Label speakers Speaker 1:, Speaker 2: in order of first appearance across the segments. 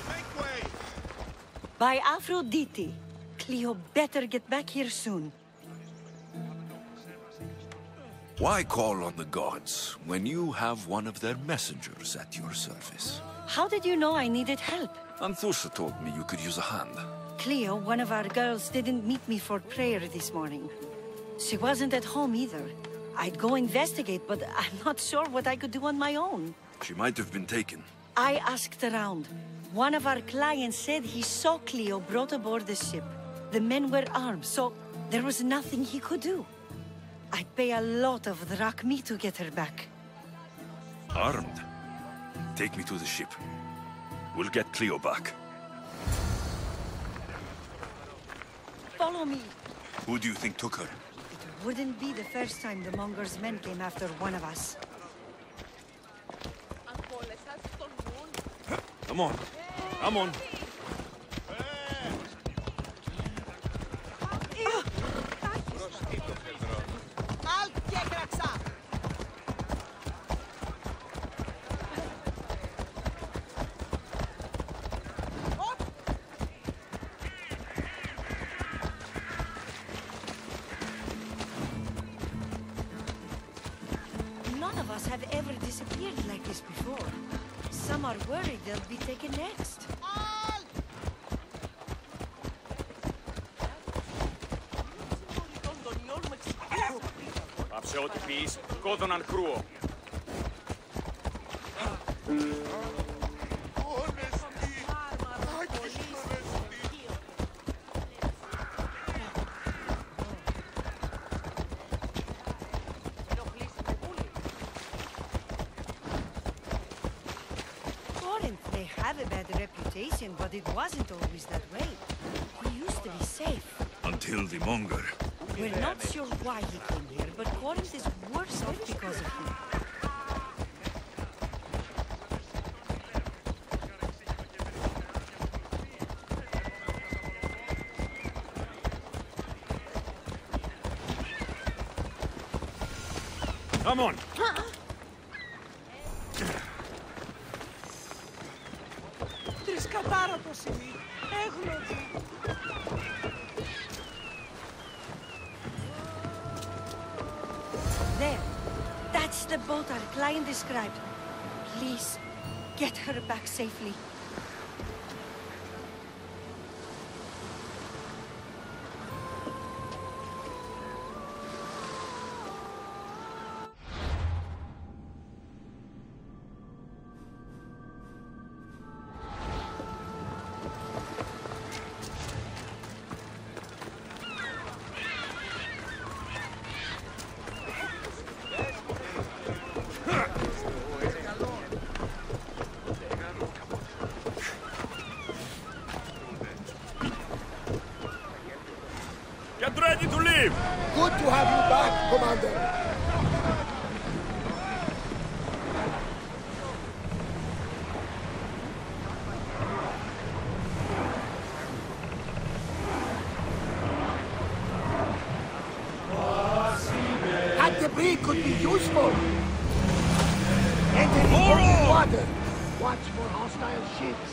Speaker 1: Make way!
Speaker 2: By Aphrodite. Cleo better get back here soon.
Speaker 3: Why call on the gods when you have one of their messengers at your service?
Speaker 2: How did you know I needed help?
Speaker 3: Anthusa told me you could use a hand.
Speaker 2: Cleo, one of our girls, didn't meet me for prayer this morning. She wasn't at home either. I'd go investigate, but I'm not sure what I could do on my own.
Speaker 3: She might have been taken.
Speaker 2: I asked around. One of our clients said he saw Cleo brought aboard the ship. The men were armed, so there was nothing he could do. I'd pay a lot of drachmi to get her back.
Speaker 3: Armed? Take me to the ship. We'll get Cleo back.
Speaker 2: Follow me.
Speaker 3: Who do you think took her?
Speaker 2: It wouldn't be the first time the Monger's men came after one of us.
Speaker 3: Come on. Come on.
Speaker 2: None of us have ever disappeared like this before. Some are worried they'll be taken next.
Speaker 4: Αψεότυπης, κόδωναν κρούο.
Speaker 2: They have a bad reputation, but it wasn't always that way. We used to be safe.
Speaker 3: Until the Monger.
Speaker 2: We're not sure why he came here, but Corinth is worse off because of him.
Speaker 3: Come on!
Speaker 2: There. That's the boat our client described. Please, get her back safely.
Speaker 3: Get ready to leave!
Speaker 5: Good to have you back, Commander. That debris could be useful. Enter the open water. Watch for hostile ships.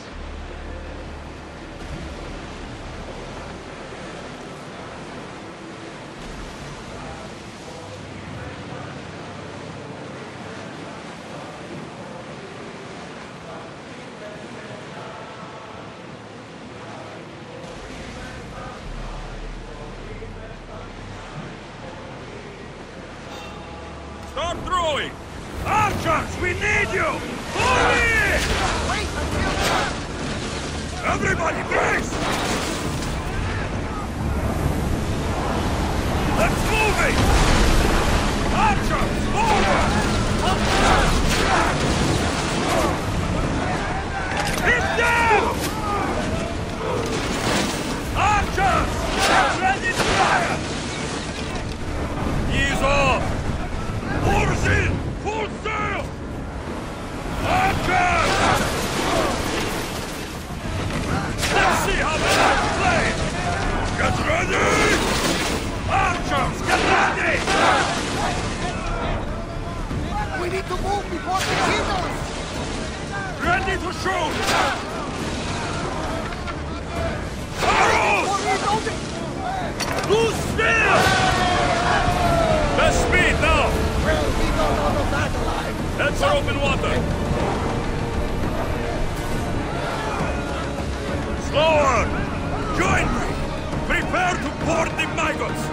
Speaker 3: Start throwing! Archers, we need you! Fall in! Everybody brace! Let's move it! Archers, forward! Hit them! Archers! Ready to fire! Ease off! Oars in! Full sail! Archers! Let's see how they play! Get ready! Archers, get ready! Shoot! Arrows! Loose spear! Best speed now!
Speaker 5: Well, we got out of that alive.
Speaker 3: Head for open water! Slower! Join me! Prepare to board the maggots!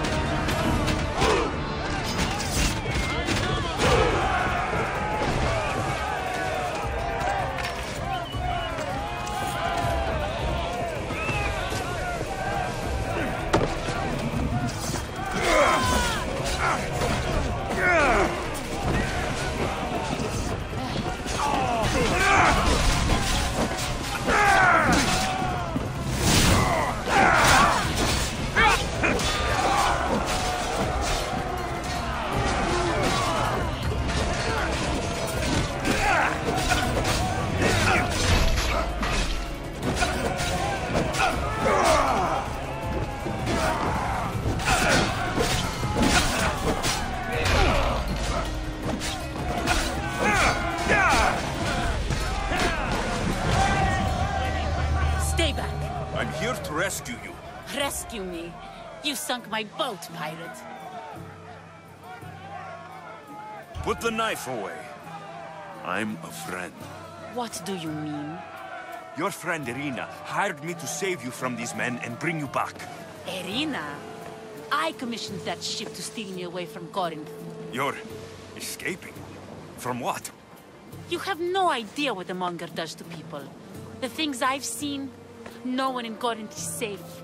Speaker 3: I'm here to rescue you.
Speaker 1: Rescue me. You sunk my boat, pirate.
Speaker 3: Put the knife away. I'm a friend.
Speaker 1: What do you mean?
Speaker 3: Your friend Irina hired me to save you from these men and bring you back.
Speaker 1: Irina? I commissioned that ship to steal me away from Corinth.
Speaker 3: You're escaping? From what?
Speaker 1: You have no idea what the Monger does to people. The things I've seen, no one in Corinth is safe.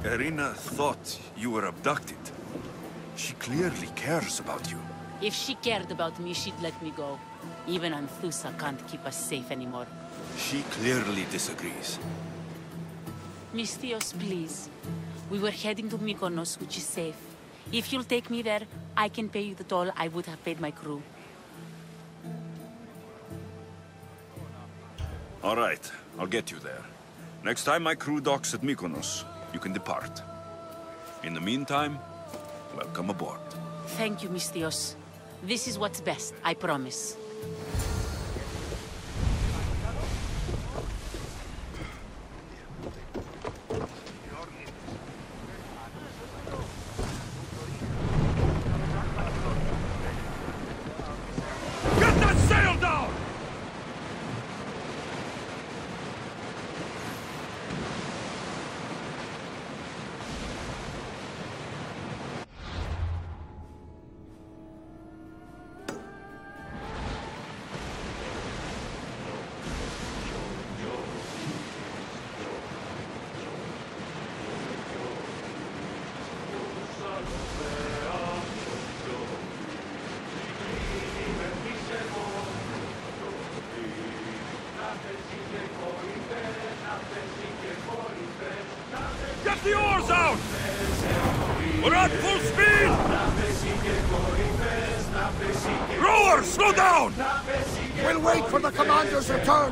Speaker 3: Irina thought you were abducted. She clearly cares about you.
Speaker 1: If she cared about me, she'd let me go. Even Anthusa can't keep us safe anymore.
Speaker 3: She clearly disagrees.
Speaker 1: Misthios, please. We were heading to Mykonos, which is safe. If you'll take me there, I can pay you the toll I would have paid my crew.
Speaker 3: All right, I'll get you there. Next time my crew docks at Mykonos, you can depart. In the meantime, welcome aboard.
Speaker 1: Thank you, Misthios. This is what's best, I promise.
Speaker 3: Get that sail down! Get the oars out! We're at full speed! Rowers, slow down!
Speaker 5: We'll wait for the commander's return.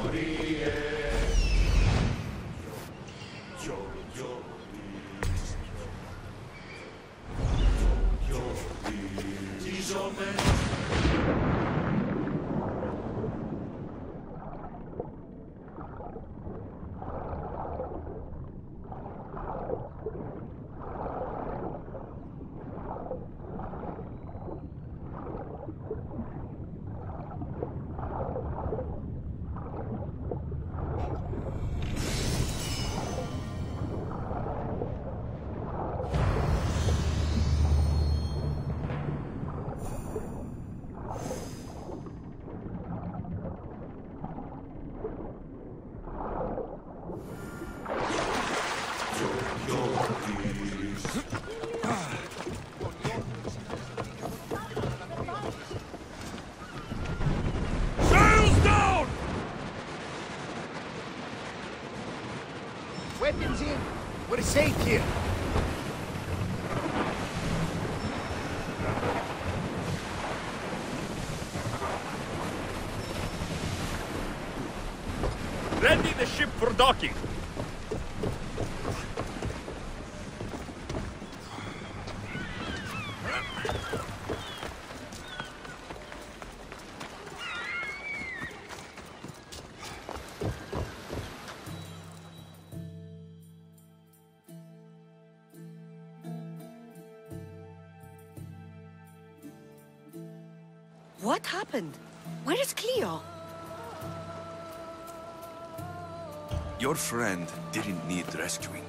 Speaker 3: Sails down!
Speaker 5: Weapons in. We're safe here.
Speaker 3: Ready the ship for docking.
Speaker 2: What happened? Where is Cleo?
Speaker 3: Your friend didn't need rescuing.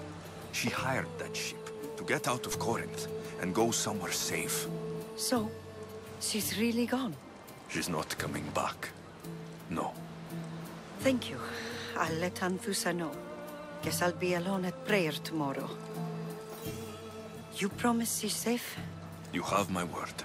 Speaker 3: She hired that ship to get out of Corinth and go somewhere safe.
Speaker 2: So, she's really gone?
Speaker 3: She's not coming back. No.
Speaker 2: Thank you. I'll let Anthusa know. Guess I'll be alone at prayer tomorrow. You promise she's safe?
Speaker 3: You have my word.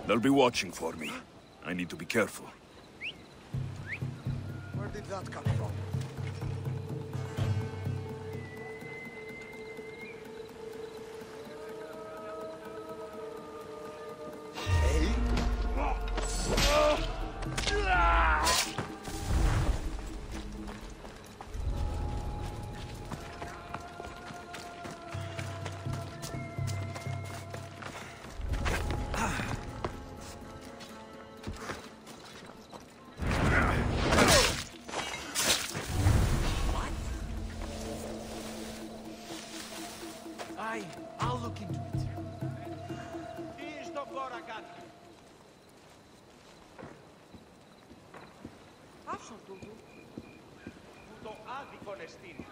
Speaker 3: They'll be watching for me. I need to be careful.
Speaker 5: Where did that come from?
Speaker 6: I'll look into it.
Speaker 4: Τι στον κόρα κάτι.
Speaker 6: Άψον τούτο.
Speaker 4: Που το άδικον εστίν.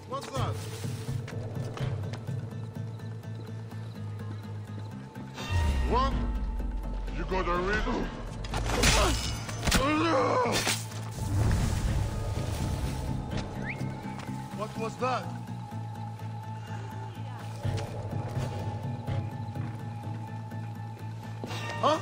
Speaker 5: What's that? What? You got a riddle? What was that? Huh?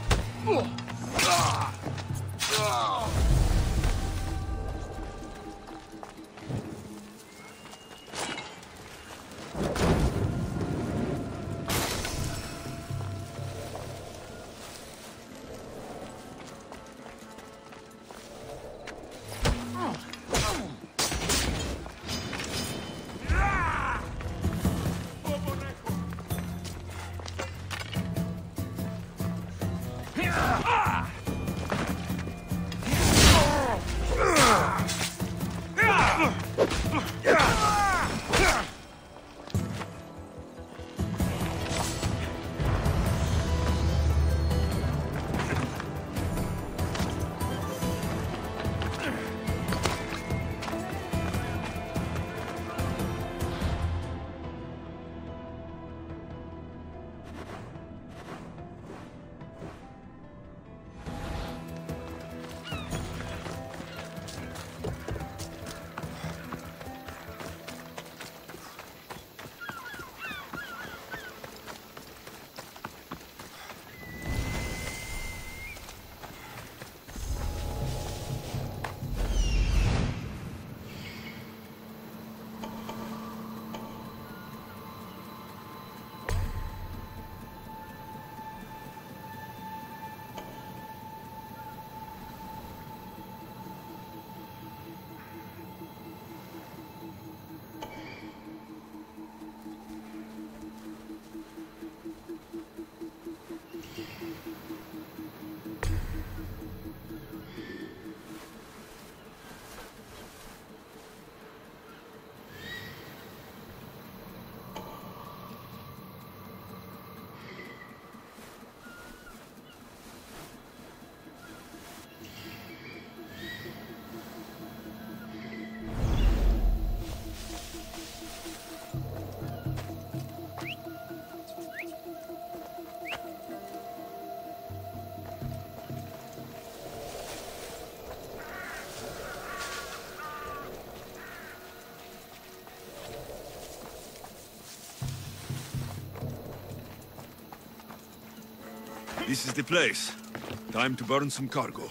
Speaker 3: This is the place. Time to burn some cargo.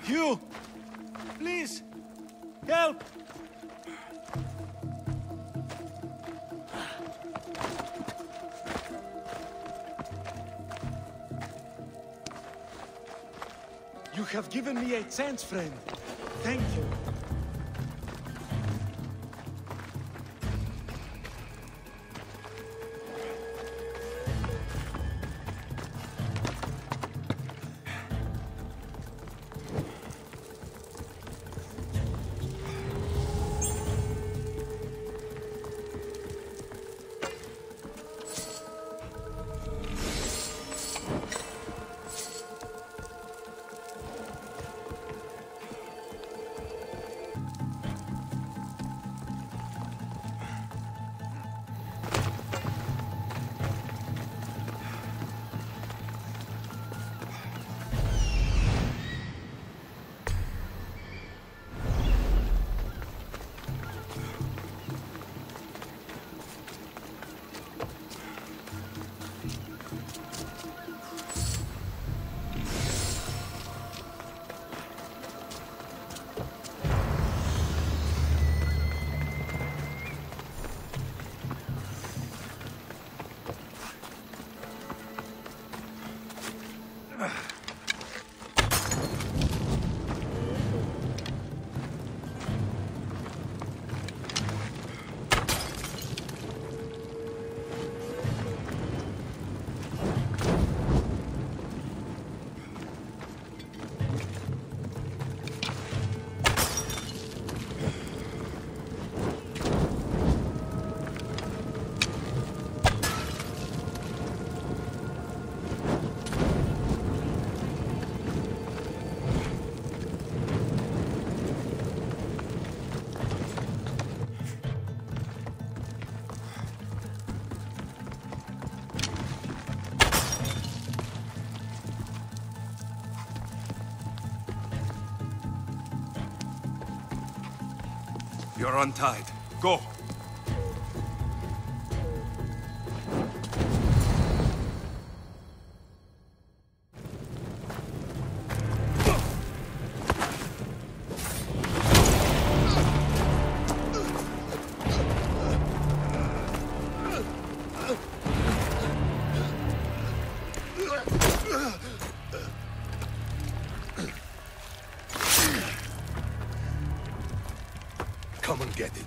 Speaker 4: You! Please! Help! You have given me a chance, friend. Thank you.
Speaker 3: You're untied. Go!
Speaker 7: Come and get it.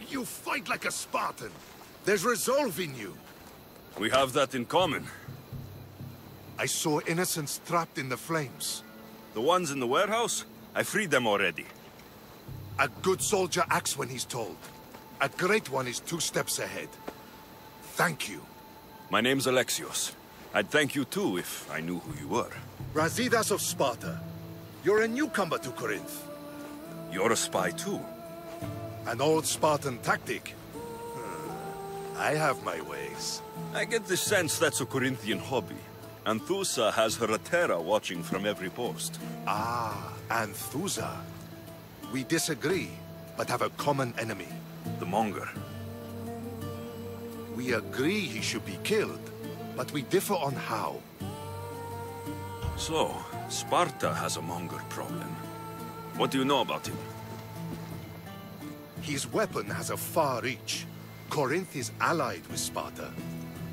Speaker 7: You fight like a Spartan. There's resolve in you.
Speaker 3: We have that in common.
Speaker 7: I saw innocents trapped in the flames.
Speaker 3: The ones in the warehouse? I freed them already.
Speaker 7: A good soldier acts when he's told. A great one is 2 steps ahead. Thank you.
Speaker 3: My name's Alexios. I'd thank you too if I knew who you were.
Speaker 7: Brasidas of Sparta. You're a newcomer to Corinth.
Speaker 3: You're a spy too.
Speaker 7: An old Spartan tactic. I have my ways.
Speaker 3: I get the sense that's a Corinthian hobby. Anthusa has her Atera watching from every post.
Speaker 7: Ah, Anthusa. We disagree, but have a common enemy.
Speaker 3: The Monger.
Speaker 7: We agree he should be killed, but we differ on how.
Speaker 3: So, Sparta has a Monger problem. What do you know about him?
Speaker 7: His weapon has a far reach. Corinth is allied with Sparta.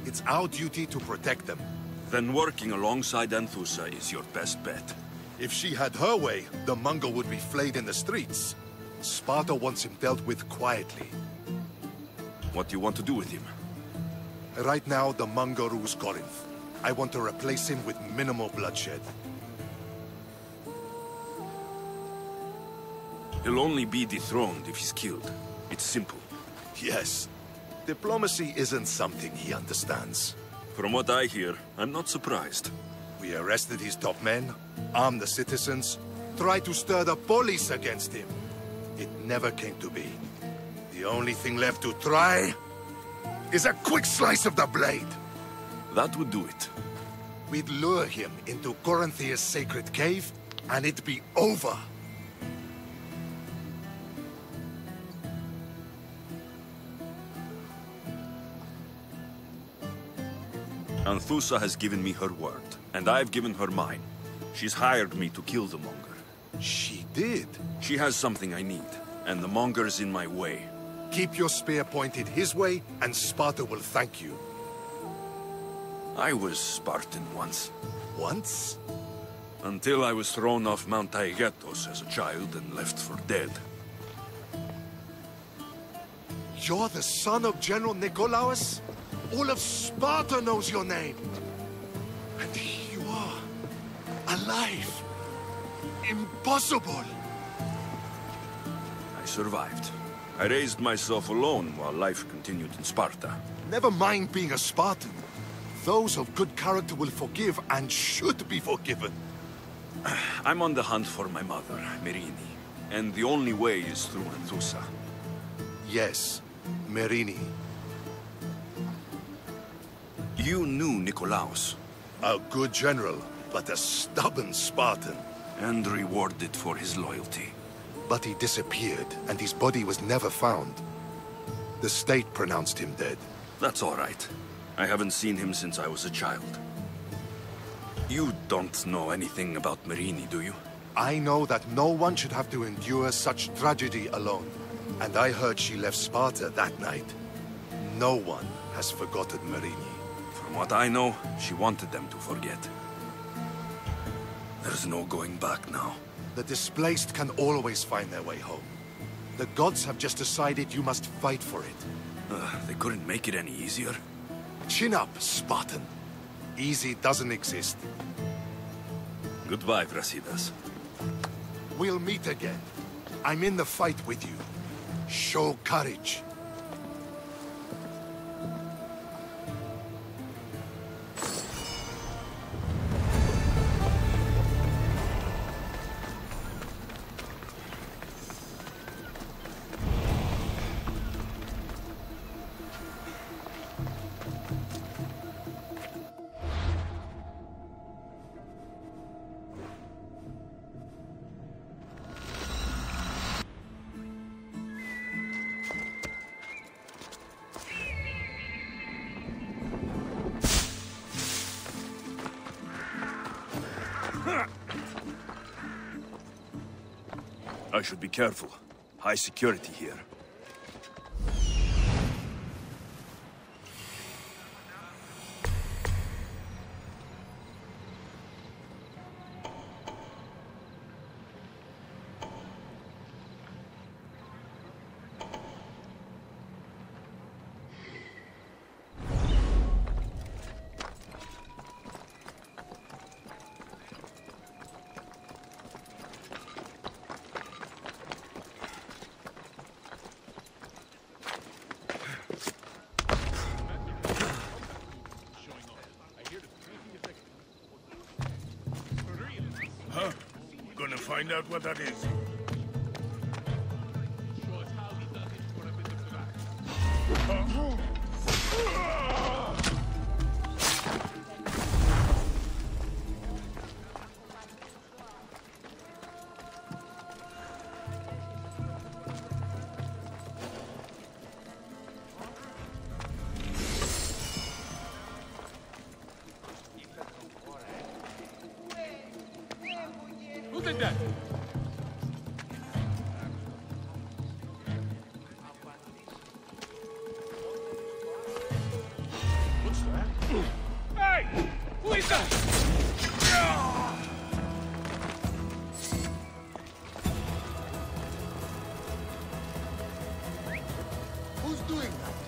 Speaker 7: It's our duty to protect them.
Speaker 3: Then working alongside Anthusa is your best bet.
Speaker 7: If she had her way, the Mongol would be flayed in the streets. Sparta wants him dealt with quietly.
Speaker 3: What do you want to do with him?
Speaker 7: Right now, the Mongol rules Corinth. I want to replace him with minimal bloodshed.
Speaker 3: He'll only be dethroned if he's killed. It's simple.
Speaker 7: Yes. Diplomacy isn't something he understands.
Speaker 3: From what I hear, I'm not surprised.
Speaker 7: We arrested his top men, armed the citizens, tried to stir the police against him. It never came to be. The only thing left to try is a quick slice of the blade.
Speaker 3: That would do it.
Speaker 7: We'd lure him into Corinthia's sacred cave, and it'd be over.
Speaker 3: Anthusa has given me her word, and I've given her mine. She's hired me to kill the Monger.
Speaker 7: She did.
Speaker 3: She has something I need, and the Monger's in my way.
Speaker 7: Keep your spear pointed his way, and Sparta will thank you.
Speaker 3: I was Spartan once.
Speaker 7: Once?
Speaker 3: Until I was thrown off Mount Taygetos as a child and left for dead.
Speaker 7: You're the son of General Nikolaos? All of Sparta knows your name. And here you are, alive. Impossible.
Speaker 3: I survived. I raised myself alone while life continued in Sparta.
Speaker 7: Never mind being a Spartan. Those of good character will forgive and should be forgiven.
Speaker 3: I'm on the hunt for my mother, Merini. And the only way is through Anthusa.
Speaker 7: Yes, Merini.
Speaker 3: You knew Nikolaos.
Speaker 7: A good general, but a stubborn Spartan.
Speaker 3: And rewarded for his loyalty.
Speaker 7: But he disappeared, and his body was never found. The state pronounced him dead.
Speaker 3: That's all right. I haven't seen him since I was a child. You don't know anything about Merini, do you?
Speaker 7: I know that no one should have to endure such tragedy alone. And I heard she left Sparta that night. No one has forgotten Merini.
Speaker 3: From what I know, she wanted them to forget. There's no going back now.
Speaker 7: The displaced can always find their way home. The gods have just decided you must fight for it.
Speaker 3: They couldn't make it any easier.
Speaker 7: Chin up, Spartan. Easy doesn't exist.
Speaker 3: Goodbye, Brasidas.
Speaker 7: We'll meet again. I'm in the fight with you. Show courage.
Speaker 3: I should be careful. High security here.
Speaker 8: Huh? Gonna find out what that is.
Speaker 6: Who did that? What's that? Hey! Who is that?
Speaker 5: Who's doing that?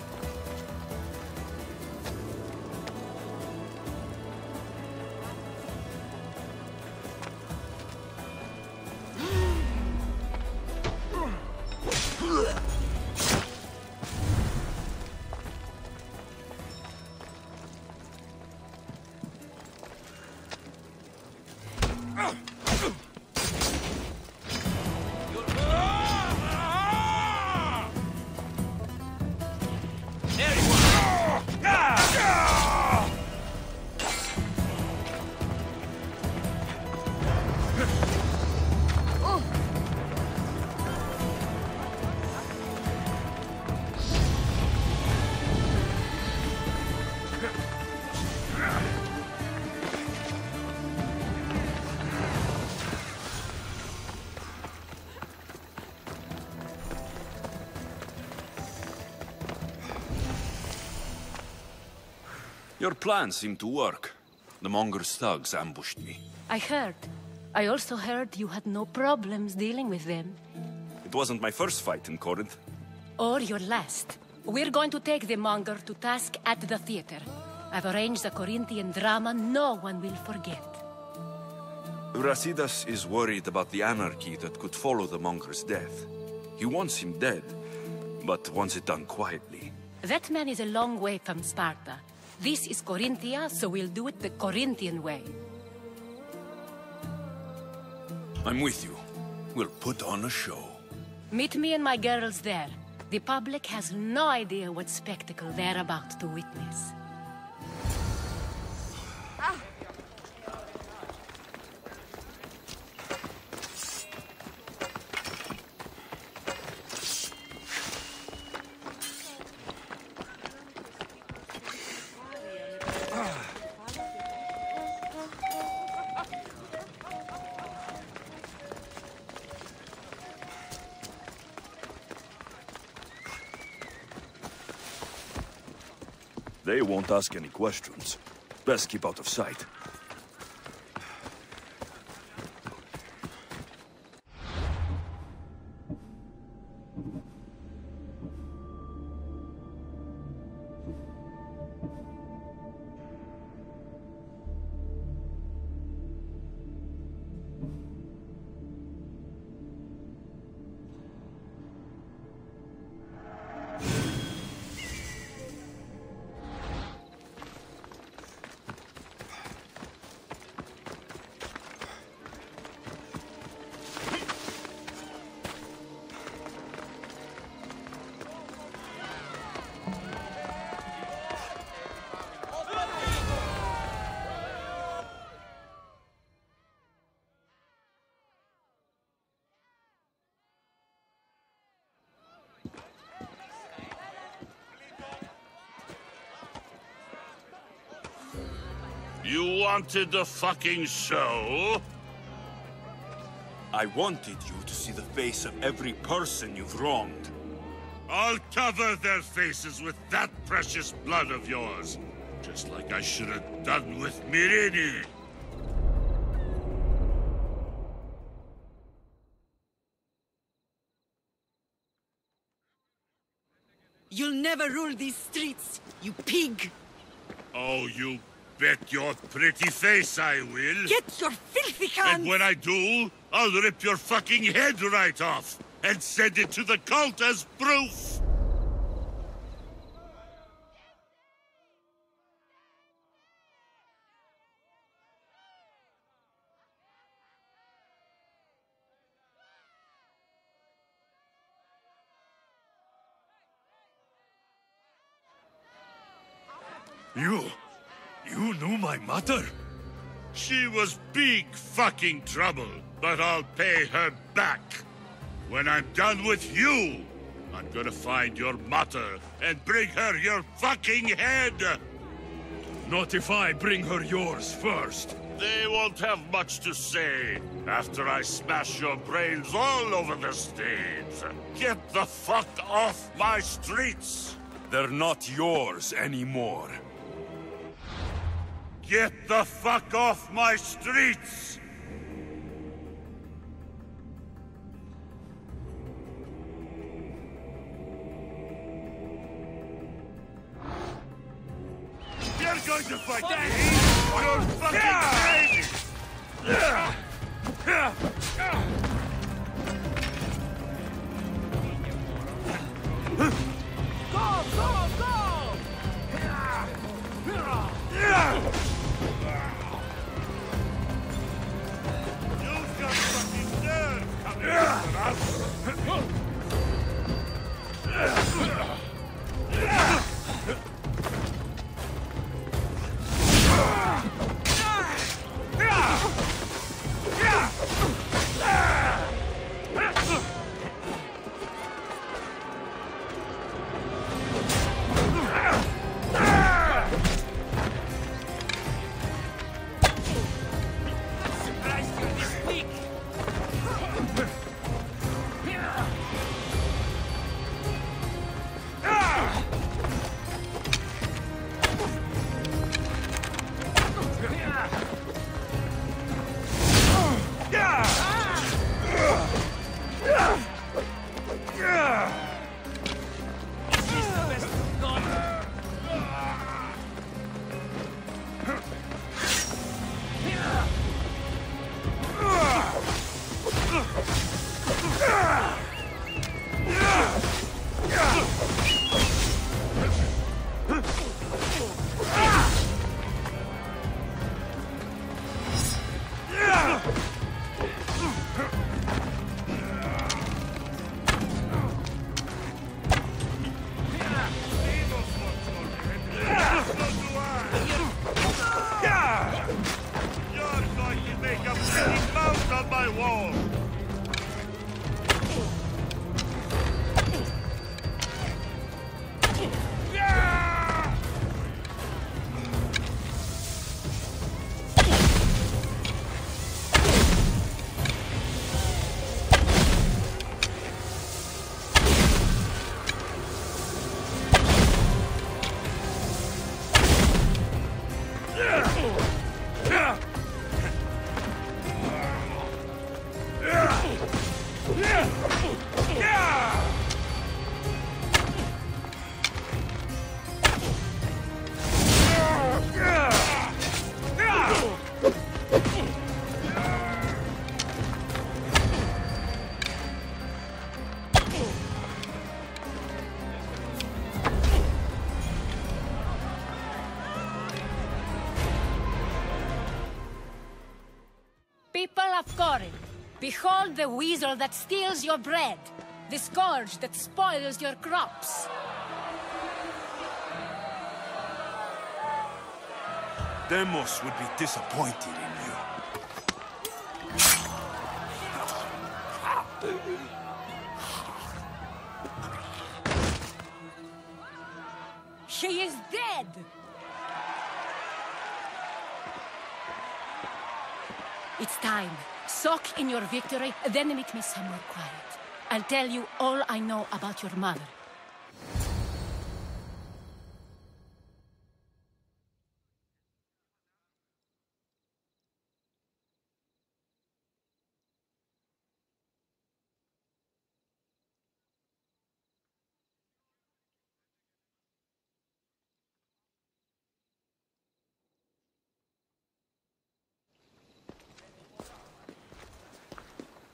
Speaker 3: Your plan seemed to work. The Monger's thugs ambushed me.
Speaker 9: I heard. I also heard you had no problems dealing with them.
Speaker 3: It wasn't my first fight in Corinth.
Speaker 9: Or your last. We're going to take the Monger to task at the theater. I've arranged a Corinthian drama no one will forget.
Speaker 3: Brasidas is worried about the anarchy that could follow the Monger's death. He wants him dead, but wants it done quietly.
Speaker 9: That man is a long way from Sparta. This is Corinthia, so we'll do it the Corinthian way.
Speaker 3: I'm with you. We'll put on a show.
Speaker 9: Meet me and my girls there. The public has no idea what spectacle they're about to witness.
Speaker 3: They won't ask any questions. Best keep out of sight.
Speaker 8: You wanted the fucking show?
Speaker 3: I wanted you to see the face of every person you've wronged.
Speaker 8: I'll cover their faces with that precious blood of yours. Just like I should have done with Mirini.
Speaker 2: You'll never rule these streets, you pig!
Speaker 8: Oh, you bet your pretty face I will.
Speaker 2: Get your filthy hands!
Speaker 8: And when I do, I'll rip your fucking head right off and send it to the cult as proof.
Speaker 3: You knew my mother?
Speaker 8: She was big fucking trouble, but I'll pay her back. When I'm done with you, I'm gonna find your mother and bring her your fucking head!
Speaker 3: Not if I bring her yours first.
Speaker 8: They won't have much to say after I smash your brains all over the stage. Get the fuck off my streets!
Speaker 3: They're not yours anymore.
Speaker 8: Get the fuck off my streets! You're going to fight me? You're fucking crazy!
Speaker 6: Go, go, go!
Speaker 8: You've got fucking nerve coming after us!
Speaker 9: People of Corinth, behold the weasel that steals your bread, the scourge that spoils your crops.
Speaker 3: Demos would be disappointed in you.
Speaker 9: She is dead! It's time. Soak in your victory, then meet me somewhere quiet. I'll tell you all I know about your mother.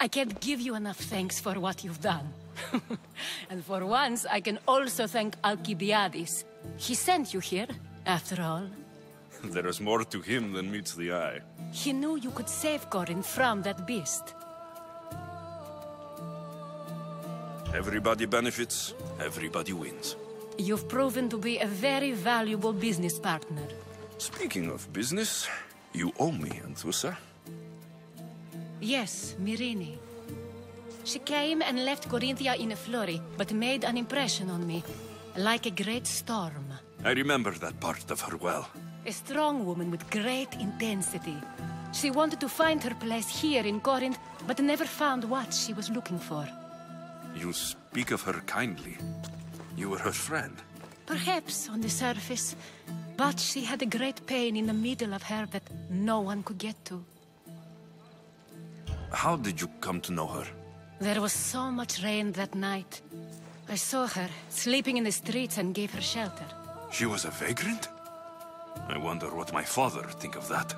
Speaker 9: I can't give you enough thanks for what you've done. And for once, I can also thank Alcibiades. He sent you here, after all.
Speaker 3: There is more to him than meets the eye.
Speaker 9: He knew you could save Corinth from that beast.
Speaker 3: Everybody benefits, everybody wins.
Speaker 9: You've proven to be a very valuable business partner.
Speaker 3: Speaking of business, you owe me, Anthusa.
Speaker 9: Yes, Myrine. She came and left Corinthia in a flurry, but made an impression on me, like a great storm.
Speaker 3: I remember that part of her well.
Speaker 9: A strong woman with great intensity. She wanted to find her place here in Corinth, but never found what she was looking for.
Speaker 3: You speak of her kindly. You were her friend.
Speaker 9: Perhaps on the surface, but she had a great pain in the middle of her that no one could get to.
Speaker 3: How did you come to know her?
Speaker 9: There was so much rain that night. I saw her, sleeping in the streets, and gave her shelter.
Speaker 3: She was a vagrant? I wonder what my father think of that.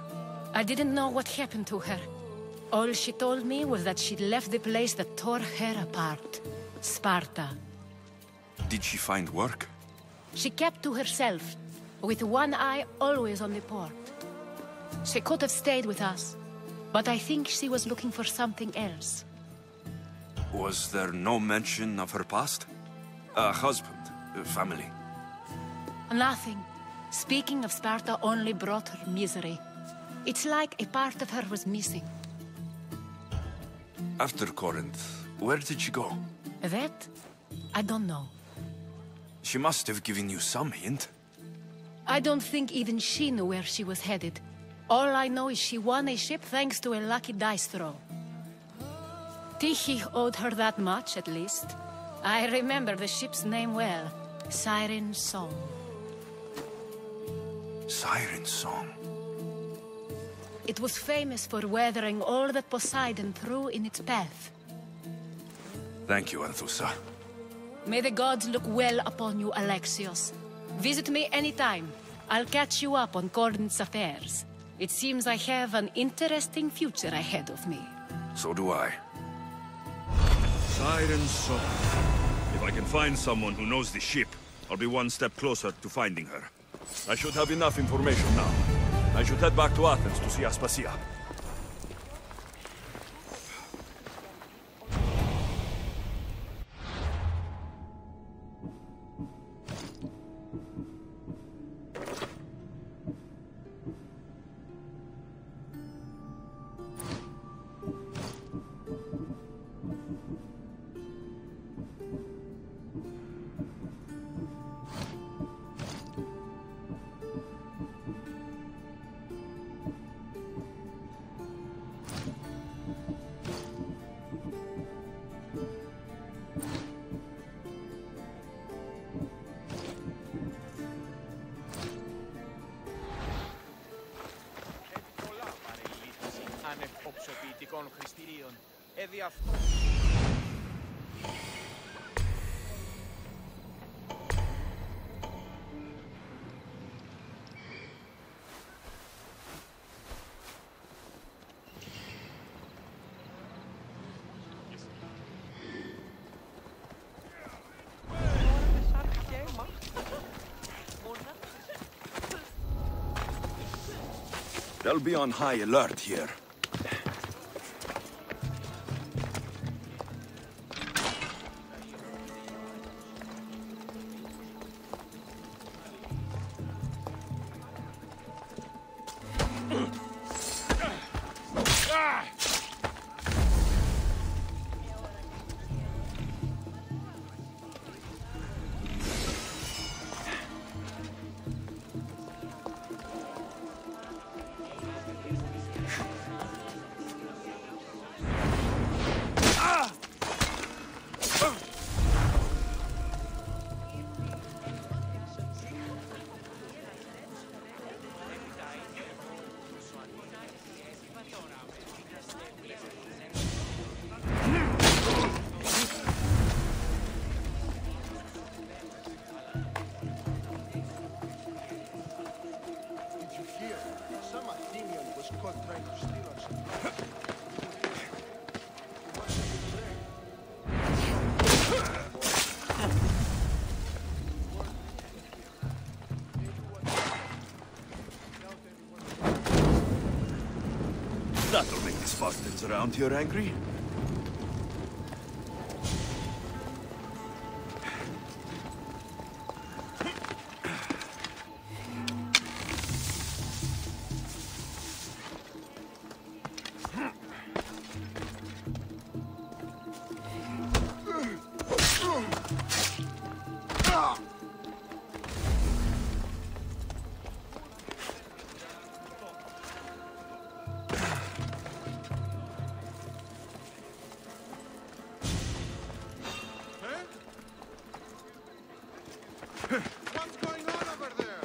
Speaker 9: I didn't know what happened to her. All she told me was that she'd left the place that tore her apart. Sparta.
Speaker 3: Did she find work?
Speaker 9: She kept to herself, with one eye always on the port. She could have stayed with us, but I think she was looking for something else.
Speaker 3: Was there no mention of her past? A husband, a family?
Speaker 9: Nothing. Speaking of Sparta only brought her misery. It's like a part of her was missing.
Speaker 3: After Corinth, where did she go?
Speaker 9: That? I don't know.
Speaker 3: She must have given you some hint.
Speaker 9: I don't think even she knew where she was headed. All I know is she won a ship thanks to a lucky dice throw. Tyche owed her that much, at least. I remember the ship's name well. Siren Song.
Speaker 3: Siren Song.
Speaker 9: It was famous for weathering all that Poseidon threw in its path.
Speaker 3: Thank you, Anthusa.
Speaker 9: May the gods look well upon you, Alexios. Visit me anytime. I'll catch you up on Corinth's affairs. It seems I have an interesting future ahead of me.
Speaker 3: So do I.
Speaker 8: Siren Song. If I can find someone who knows the ship, I'll be one step closer to finding her.
Speaker 3: I should have enough information now. I should head back to Athens to see Aspasia.
Speaker 6: ανεποψοποιητικών χρηστηρίων. Έδι αυτό...
Speaker 3: They'll be on high alert here. Spartans around here angry?
Speaker 7: What's going on over there?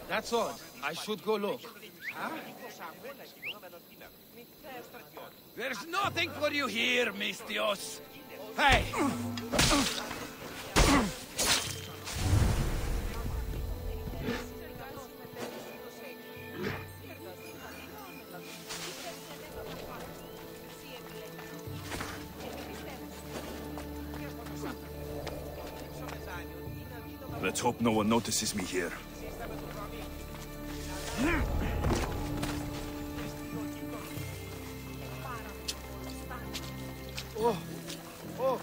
Speaker 6: That's odd. I should go look. There's nothing for you here, Mistios. Hey!
Speaker 3: Let's hope no one notices me here.
Speaker 6: Oh! Oh!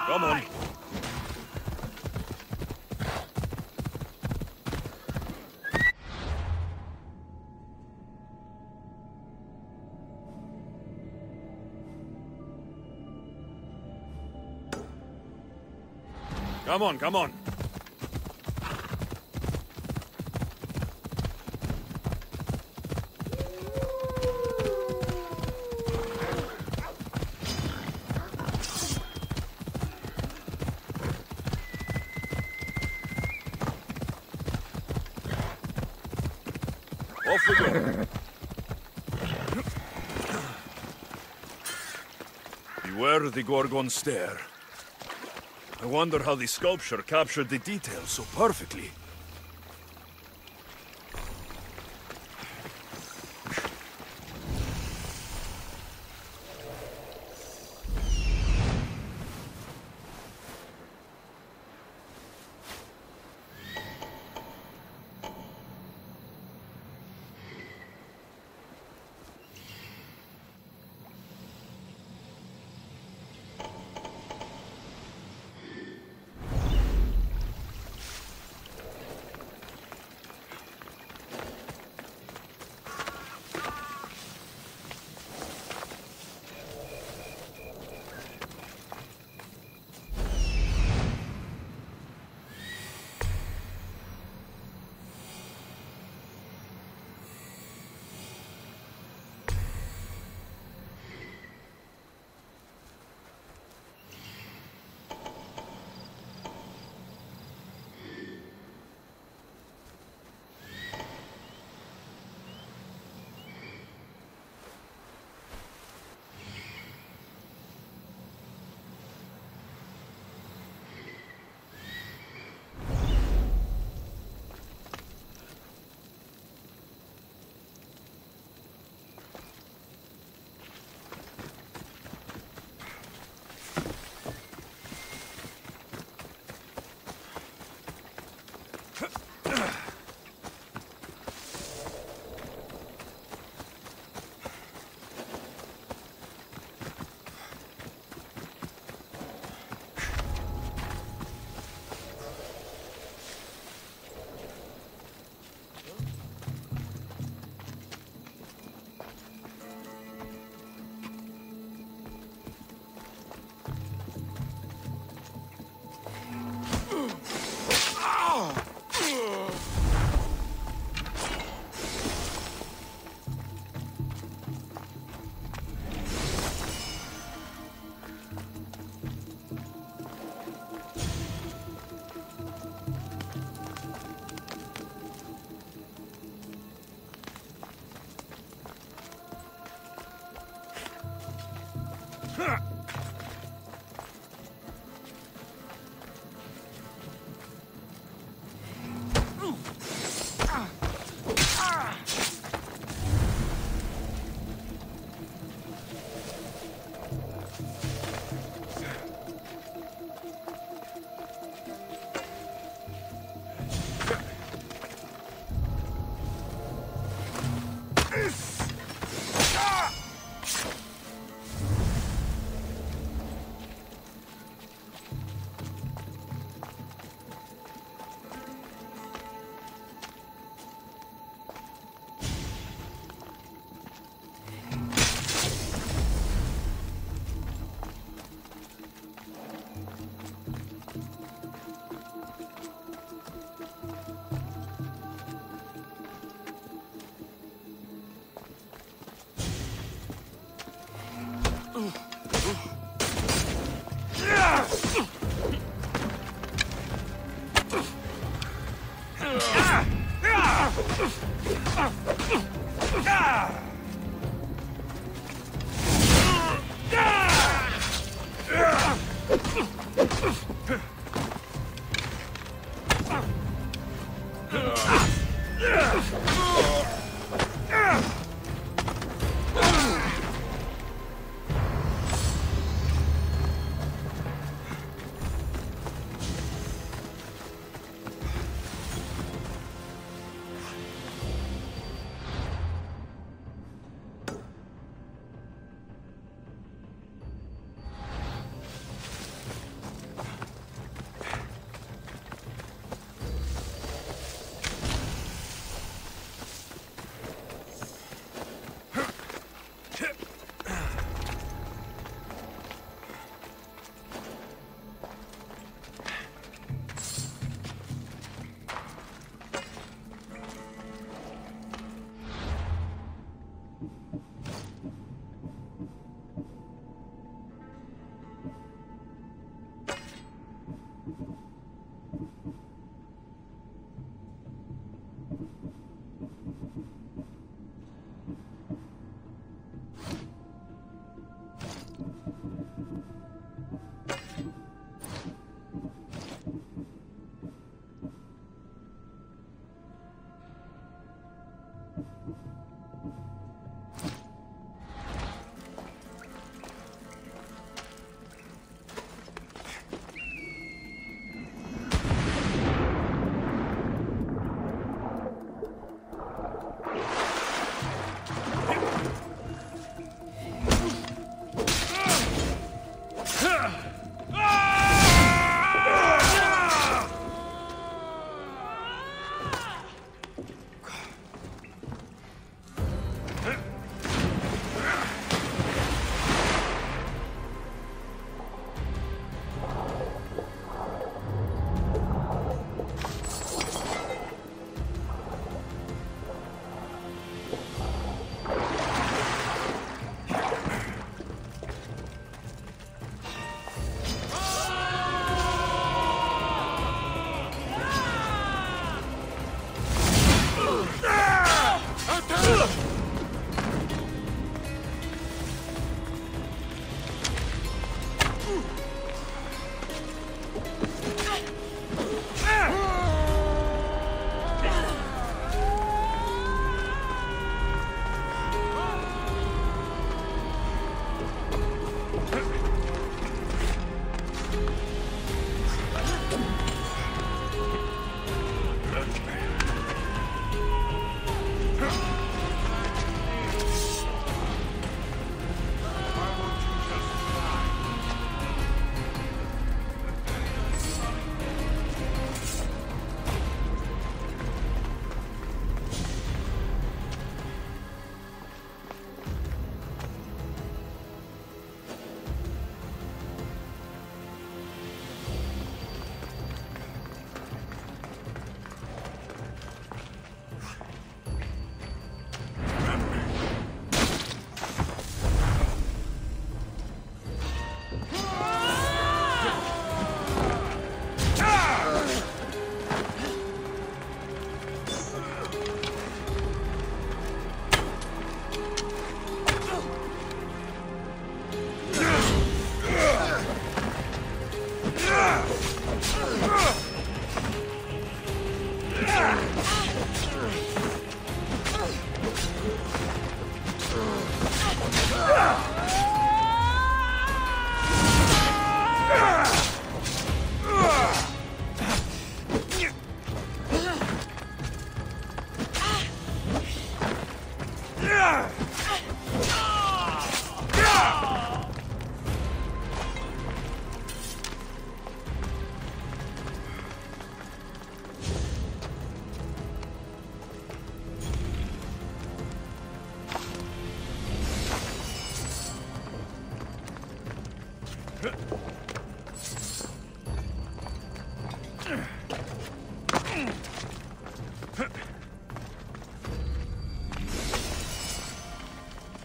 Speaker 3: Come on. Come on, come on. Off we go. Beware the Gorgon stare. I wonder how the sculpture captured the details so perfectly.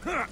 Speaker 3: Huh.